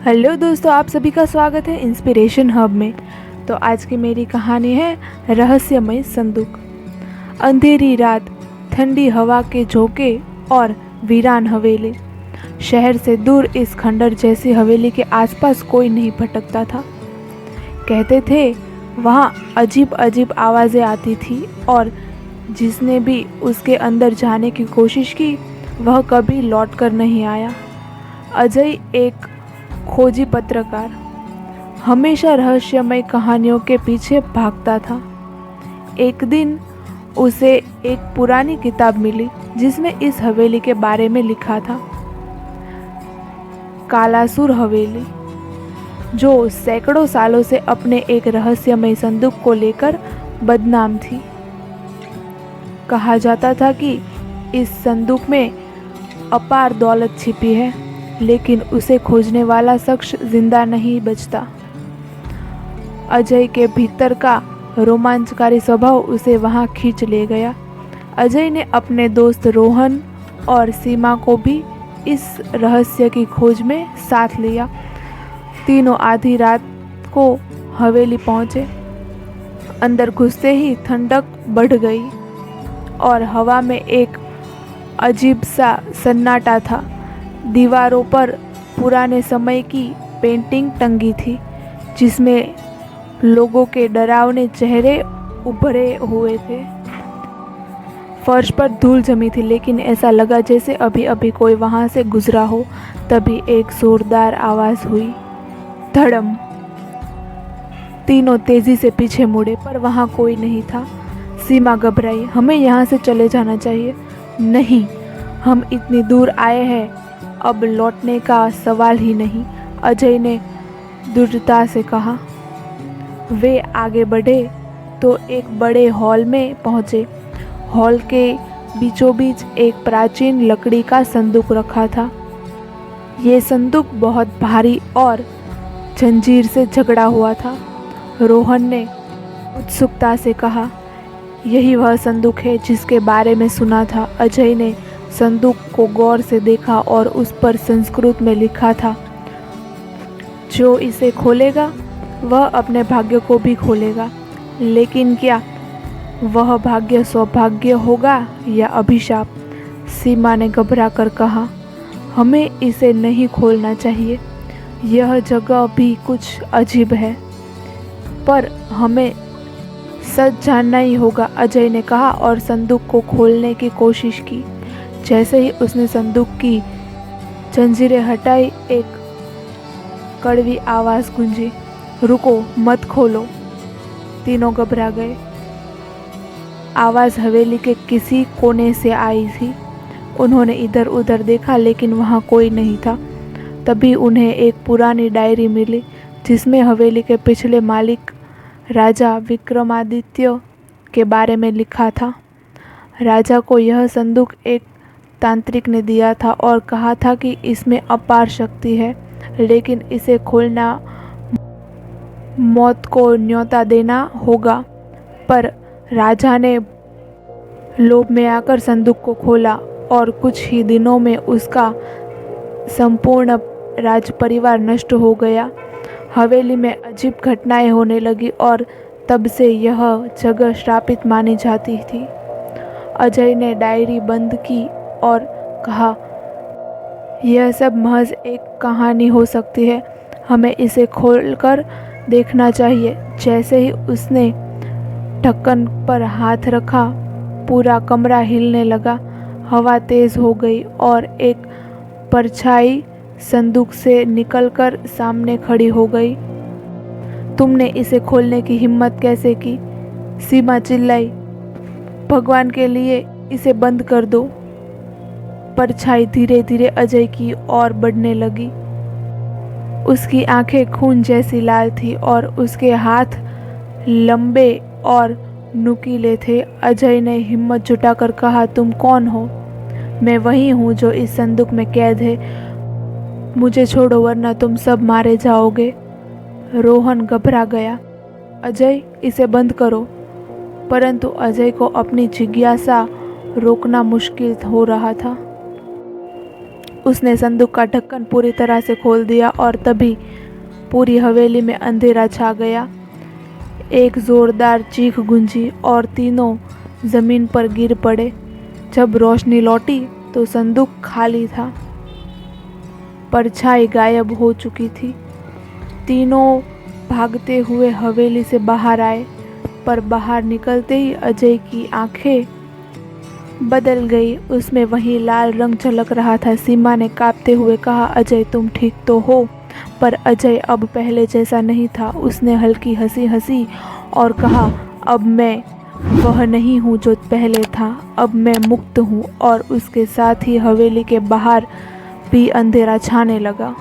Hello दोस्तों, आप सभी का स्वागत है इंस्पिरेशन हब में। तो आज की मेरी कहानी है रहस्यमय संदूक। अंधेरी रात, ठंडी हवा के झोंके और वीरान हवेली। शहर से दूर इस खंडर जैसी हवेली के आसपास कोई नहीं भटकता था। कहते थे वहाँ अजीब अजीब आवाज़ें आती थी और जिसने भी उसके अंदर जाने की कोशिश की वह कभी लौट कर नहीं आया। अजय एक खोजी पत्रकार हमेशा रहस्यमय कहानियों के पीछे भागता था। एक दिन उसे एक पुरानी किताब मिली जिसमें इस हवेली के बारे में लिखा था। कालासुर हवेली, जो सैकड़ों सालों से अपने एक रहस्यमय संदूक को लेकर बदनाम थी। कहा जाता था कि इस संदूक में अपार दौलत छिपी है, लेकिन उसे खोजने वाला शख्स जिंदा नहीं बचता। अजय के भीतर का रोमांचकारी स्वभाव उसे वहां खींच ले गया। अजय ने अपने दोस्त रोहन और सीमा को भी इस रहस्य की खोज में साथ लिया। तीनों आधी रात को हवेली पहुंचे। अंदर घुसते ही ठंडक बढ़ गई और हवा में एक अजीब सा सन्नाटा था। दीवारों पर पुराने समय की पेंटिंग टंगी थी जिसमें लोगों के डरावने चेहरे उभरे हुए थे। फर्श पर धूल जमी थी, लेकिन ऐसा लगा जैसे अभी अभी कोई वहां से गुजरा हो। तभी एक जोरदार आवाज हुई, धड़म। तीनों तेजी से पीछे मुड़े, पर वहां कोई नहीं था। सीमा घबराई, हमें यहाँ से चले जाना चाहिए। नहीं, हम इतनी दूर आए हैं, अब लौटने का सवाल ही नहीं, अजय ने दृढ़ता से कहा। वे आगे बढ़े तो एक बड़े हॉल में पहुंचे। हॉल के बीचों बीच एक प्राचीन लकड़ी का संदूक रखा था। ये संदूक बहुत भारी और जंजीर से जकड़ा हुआ था। रोहन ने उत्सुकता से कहा, यही वह संदूक है जिसके बारे में सुना था। अजय ने संदूक को गौर से देखा और उस पर संस्कृत में लिखा था, जो इसे खोलेगा वह अपने भाग्य को भी खोलेगा। लेकिन क्या वह भाग्य सौभाग्य होगा या अभिशाप? सीमा ने घबरा कर कहा, हमें इसे नहीं खोलना चाहिए। यह जगह भी कुछ अजीब है, पर हमें सच जानना ही होगा, अजय ने कहा और संदूक को खोलने की कोशिश की। जैसे ही उसने संदूक की जंजीरें हटाई, एक कड़वी आवाज गूंजी, रुको, मत खोलो। तीनों घबरा गए। आवाज हवेली के किसी कोने से आई थी। उन्होंने इधर उधर देखा, लेकिन वहां कोई नहीं था। तभी उन्हें एक पुरानी डायरी मिली जिसमें हवेली के पिछले मालिक राजा विक्रमादित्य के बारे में लिखा था। राजा को यह संदूक एक तांत्रिक ने दिया था और कहा था कि इसमें अपार शक्ति है, लेकिन इसे खोलना मौत को न्योता देना होगा। पर राजा ने लोभ में आकर संदूक को खोला और कुछ ही दिनों में उसका संपूर्ण राज परिवार नष्ट हो गया। हवेली में अजीब घटनाएं होने लगी और तब से यह जगह श्रापित मानी जाती थी। अजय ने डायरी बंद की और कहा, यह सब महज एक कहानी हो सकती है, हमें इसे खोलकर देखना चाहिए। जैसे ही उसने ढक्कन पर हाथ रखा, पूरा कमरा हिलने लगा। हवा तेज हो गई और एक परछाई संदूक से निकलकर सामने खड़ी हो गई। तुमने इसे खोलने की हिम्मत कैसे की? सीमा चिल्लाई, भगवान के लिए इसे बंद कर दो। परछाई धीरे धीरे अजय की ओर बढ़ने लगी। उसकी आंखें खून जैसी लाल थी और उसके हाथ लंबे और नुकीले थे। अजय ने हिम्मत जुटाकर कहा, तुम कौन हो? मैं वही हूँ जो इस संदूक में कैद है। मुझे छोड़ो वरना तुम सब मारे जाओगे। रोहन घबरा गया, अजय इसे बंद करो। परंतु अजय को अपनी जिज्ञासा रोकना मुश्किल हो रहा था। उसने संदूक का ढक्कन पूरी तरह से खोल दिया और तभी पूरी हवेली में अंधेरा छा गया। एक जोरदार चीख गूंजी और तीनों जमीन पर गिर पड़े। जब रोशनी लौटी तो संदूक खाली था, परछाई गायब हो चुकी थी। तीनों भागते हुए हवेली से बाहर आए, पर बाहर निकलते ही अजय की आंखें बदल गई। उसमें वही लाल रंग झलक रहा था। सीमा ने कांपते हुए कहा, अजय तुम ठीक तो हो? पर अजय अब पहले जैसा नहीं था। उसने हल्की हंसी हंसी और कहा, अब मैं वह नहीं हूँ जो पहले था। अब मैं मुक्त हूँ। और उसके साथ ही हवेली के बाहर भी अंधेरा छाने लगा।